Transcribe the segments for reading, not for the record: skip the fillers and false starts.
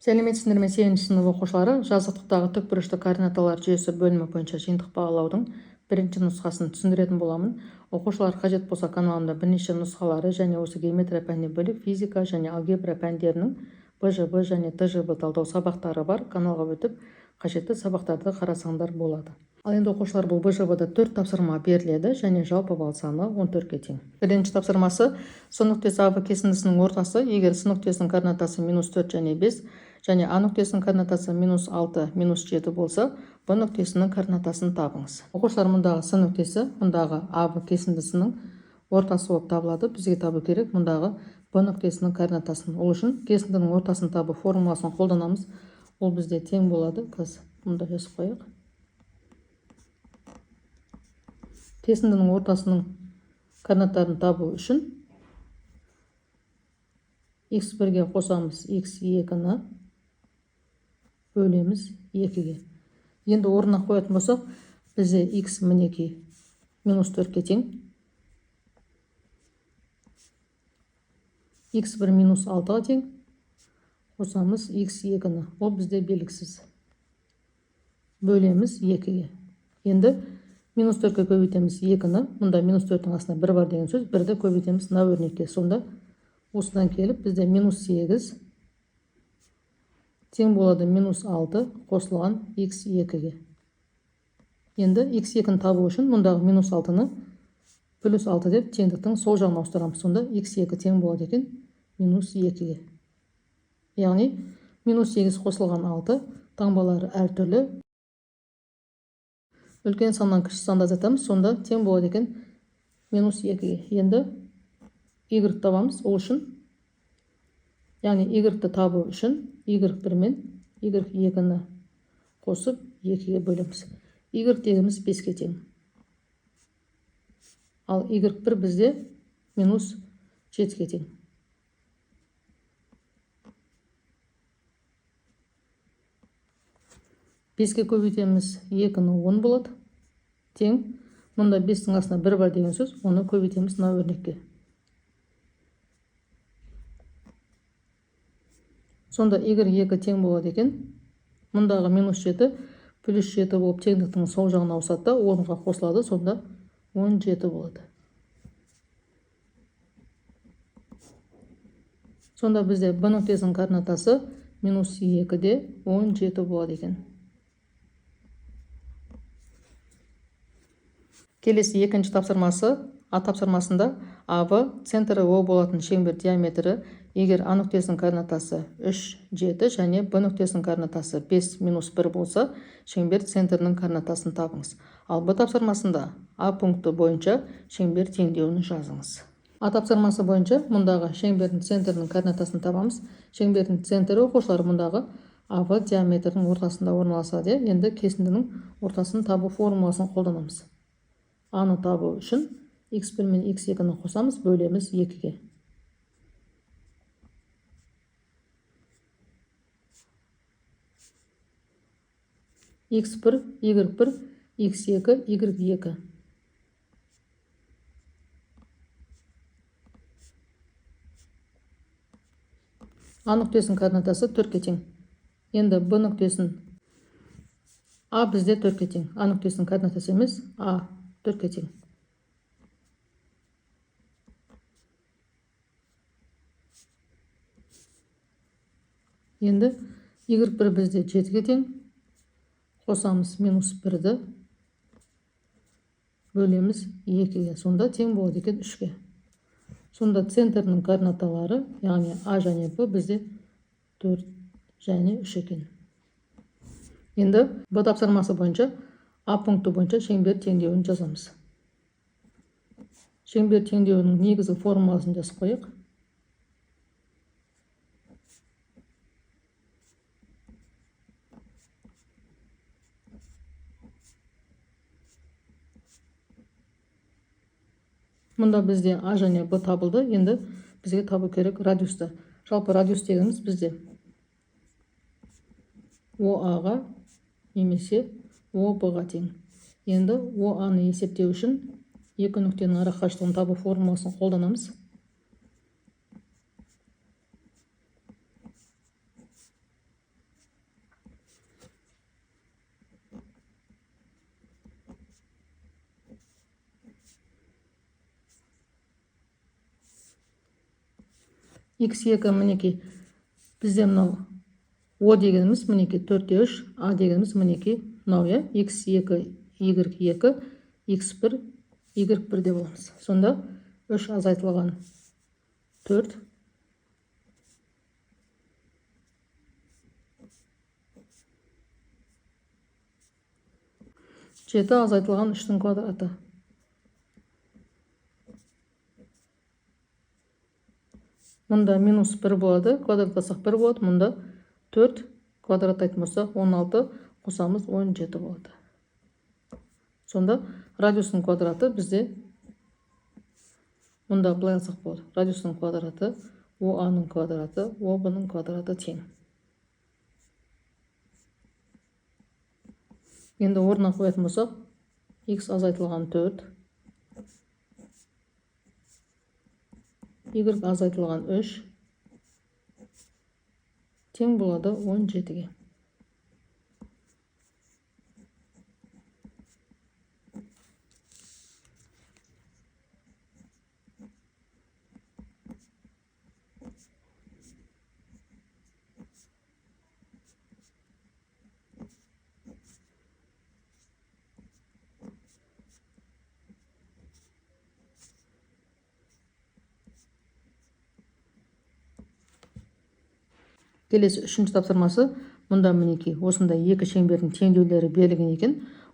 Сәлеметсіздер ме 8-ші сынып оқушылары? Жазықтықтағы тікбұрышты координаталар жүйесі бөлімі бойынша жиынтық бағалаудың бірінші нұсқасын түсіндіретін боламын. Оқушылар қажет болса каналымда бірнеше нұсқалары және осы геометрия пәнінен бөлек физика және алгебра пәндерінің БЖБ және ТЖБ талдау сабақтары бар. Каналға өтіп қажетті сабақтарды қарасаңдар болады. Ал енді оқушылар, бұл БЖБ-да 4 тапсырма беріледі және жалпы балл саны 14-ке тең. Бірінші тапсырмасы: с нүктесі АБ кесіндісінің ортасы егер с нүктесінің координатасы -4 және 5 және А нүктесінің координатасы -6, -7 болса, Б нүктесінің координатасын табыңыз. Оқушылар, мұндағы с нүктесі мұндағы АБ кесіндісінің ортасы болып табылады. Бізге табу керек мұндағы Б нүктесінің координатасын. Ол үшін кесіндінің ортасын табу формуласын қолданамыз. Ол бізде тең болады. Қазір мұнда жазып қояйық. Кесіндінің ортасының координаттарын табу үшін x1-ге қосамыз x2-ні бөлеміз 2-ге. Енді орнына қоятын болсақ, бізде x мінекей -4-ке тең. x1 -6-ға тең. Қосамыз x2-ні. Ол бізде белгісіз. Бөлеміз 2-ге. Енді -4-ке көбейтеміз 2-ні. Мұнда -4-дің астына 1 бар деген сөз. 1-ді көбейтеміз мына өрнекке. Сонда осыдан келіп бізде -8 тең болады -6 қосылған x2-ге. Енді x2-ні табу үшін мұндағы -6-ны +6 деп теңдіктің сол жағына ауыстырамыз. Сонда x2 тең болады екен -2-ге. Яғни -8 қосылған 6 таңбалары әртүрлі. Үлкен саннан кіші санды азайтамыз. Сонда тең болады екен -2-ге. Енді y табамыз. Ол үшін, яғни y-ті табу үшін y1 мен y2-ні қосып 2-ге бөлеміз. Y тегіміз 5-ке тең. Ал y1 бізде -7-ке тең. Беске көбейтеміз 2-ні 10 болады. Тең. Мұнда 5-тің астына 1 бар деген сөз. Оны көбейтеміз мына өрнекке. Сонда y2 тең болады екен. Мұндағы -7 +7 болып теңдіктің сол жағына ауысады да 10-ға қосылады. Сонда 17 болады. Сонда бізде Б нүктесінің координатасы -2-де 17 болады екен. Келесі екінші тапсырмасы. А тапсырмасында АБ центрі О болатын шеңбер диаметрі егер А нүктесінің координатасы 3, 7 және Б нүктесінің координатасы 5, -1 болса, шеңбер центрінің координатасын табыңыз. Ал Б тапсырмасында А пункті бойынша шеңбер теңдеуін жазыңыз. А тапсырмасы бойынша мұндағы шеңбердің центрінің координатасын табамыз. Шеңбердің центрі, оқушылар, мұндағы АБ диаметрінің ортасында орналасады. Енді кесіндінің ортасын табу формуласын қолданамыз. А-ны табу үшін x1 мен x2-ні қосамыз, бөлеміз 2-ге. x1, y1, x2, y2. А нүктесінің координатасы 4-ке тең. Енді Б нүктесін А бізде 4-ке тең. А нүктесінің координатасы емес, А 4-ке тең. Енді y1 бізде 7-ге тең. Қосамыз -1-ді бөлеміз 2-ге. Сонда тең болады екен 3-ге. Сонда центрінің координаталары, яғни А және Б бізде 4 және 3 екен. Енді Б тапсырмасы бойынша А пункті бойынша шеңбер теңдеуін жазамыз. Шеңбер теңдеуінің негізгі формуласын жазып қояйық. Мұнда бізде А және Б табылды. Енді бізге табу керек радиусты. Жалпы радиус дегеніміз бізде ОА-ға немесе ОБ-ға тең. Енді ОА-ны есептеу үшін екі нүктенің ара қашықтығын табу формуласын қолданамыз. x2 мінекей бізде мынау о дегеніміз мінекей 4-3, а дегеніміз мінекей мынау x2, y2, x1, y1 деп аламыз. Сонда 3 азайтылған 4, 7 азайтылған 3-тің квадраты. Мұнда минус 1 болады, квадраттасақ 1 болады. Мұнда 4 квадраттайтын болсақ 16 қосамыз 17 болады. Сонда радиустың квадраты бізде мұнда былай алсақ болады. Радиустың квадраты ОА-ның квадраты ОБ-ның квадраты тең. Енді орнына қоятын болсақ, x азайтылған 4, y азайтылған 3 тең болады 17-ге. Келесі үшінші тапсырмасы, мұнда мінекей осындай екі шеңбердің теңдеулері берілген екен.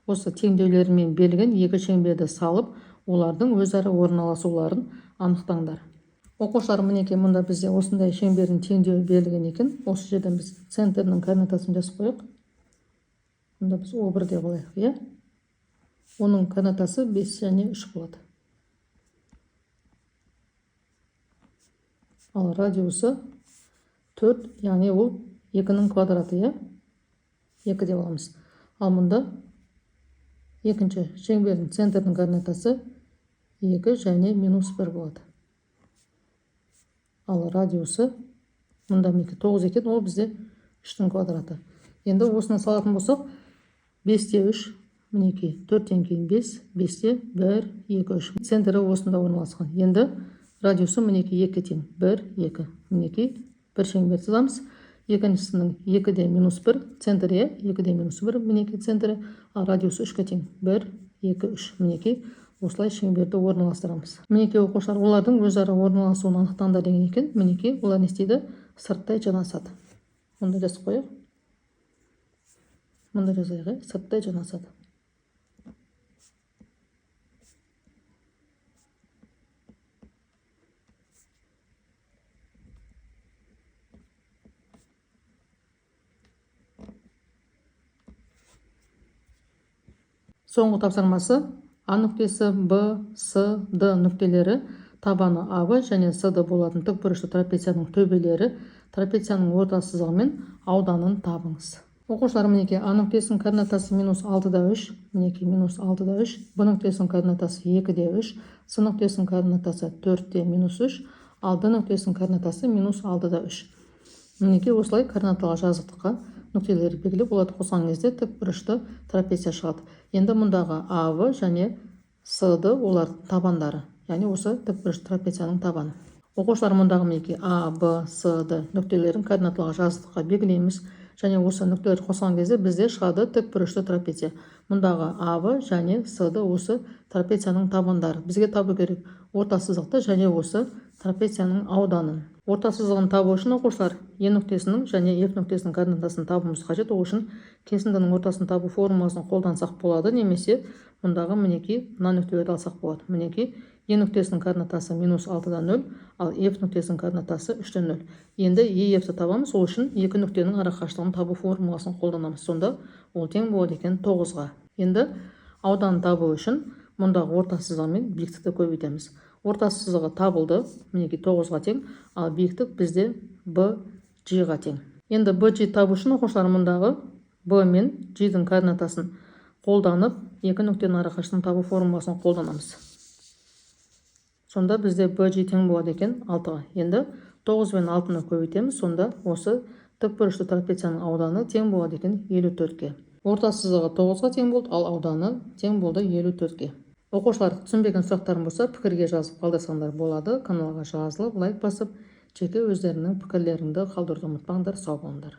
Осы теңдеулерімен берілген екі шеңберді салып, олардың өзара орналасуларын анықтаңдар. Оқушылар, мінекей мұнда бізде осындай шеңбердің теңдеуі берілген екен. Осы жерден біз центрінің координатасын жазып қояйық. Мұнда біз О1 деп алайық, Оның координатасы 5 және 3 болады. Ал радиусы 4, яғни ол 2-ның квадраты, 2 деп аламыз. Ал мұнда екінші шеңбердің центрдің координатасы 2 және минус 1 болады. Ал радиусы мұнда 9 екен, ол бізде 3-дің квадраты. Енді осыны салатын болсақ, 5-те 3, мінекей 4-тен кейін 5, 5-те 1, 2, 3. Центрі осында орналасқан. Енді радиусы мінекей 2 тең, 1, 2. Мінекей бір шеңбер сызамыз. Екіншісінің 2-де минус 1, центрі 2-де минус 1, мінекей центрі, ал радиусы 3-ке тең, 1, 2, 3. Мінекей осылай шеңберді орналастырамыз. Мінекей оқушылар, олардың өзара орналасуын анықтаңдар деген екен. Мінекей олар не істейді? Сырттай жанасады. Мұнда жазып қояйық. Мұнда жазайық, сырттай жанасады. Соңғы тапсырмасы, А нүктесі, Б, С, Д нүктелері табаны АБ және СД болатын тікбұрышты трапецияның төбелері, трапецияның орта сызығымен ауданын табыңыз. Оқушылар, мінекей А нүктесінің координатасы минус 6-да 3, мінекей минус 6-да 3, Б нүктесінің координатасы 2-де 3, С нүктесінің координатасы 4-де минус 3, ал Д нүктесінің координатасы минус 6-да 3. Мінекей осылай координаталы жазықтыққа нүктелері белгілеп, оларды қосқан кезде тікбұрышты трапеция шығады. Енді мұндағы АВ және СД олар табандары, яғни осы тікбұрышты трапецияның табаны. Оқушылар, мұндағы мінекей А, Б, СД нүктелерін координаталы жазықтыққа белгілейміз, және осы нүктелерді қосқан кезде бізде шығады тікбұрышты трапеция. Мұндағы АВ және СД осы трапецияның табандары. Бізге табу керек орта сызықты және осы трапецияның ауданын. Орта сызығын табу үшін оқушылар Е нүктесінің және F нүктесінің координатасын табуымыз қажет. Ол үшін кесіндінің ортасын табу формуласын қолдансақ болады, немесе мұндағы мінекей мына нүктелерді алсақ болады. Мінекей Е нүктесінің координатасы минус 6-да 0, ал F нүктесінің координатасы 3-те 0. Енді EF-ті табамыз, ол үшін екі нүктенің арақашықтығын табу формуласын қолданамыз. Сонда ол тең болады екен 9-ға. Енді ауданын табу үшін мұндағы орта сызығымен биіктікті көбейтеміз. Орта сызығы табылды, мінекей 9-ға тең, ал биіктік бізде BG-ға тең. Енді BG табу үшін оқушылар мұндағы B мен G-дің координатасын қолданып, екі нүктенің арақашықтығын табу формуласын қолданамыз. Сонда бізде BG тең болады екен 6-ға. Енді 9 мен 6-ны көбейтеміз, сонда осы тікбұрышты трапецияның ауданы тең болады екен 54-ке. Орта сызығы 9-ға тең болды, ал ауданы тең болды 54-ке. Оқушылар, түсінбеген сұрақтарым болса, пікірге жазып қалдырсаңдар болады. Каналға жазылып, лайк басып, жеке өздеріңнің пікірлеріңді қалдыруды ұмытпаңдар. Сау болыңдар.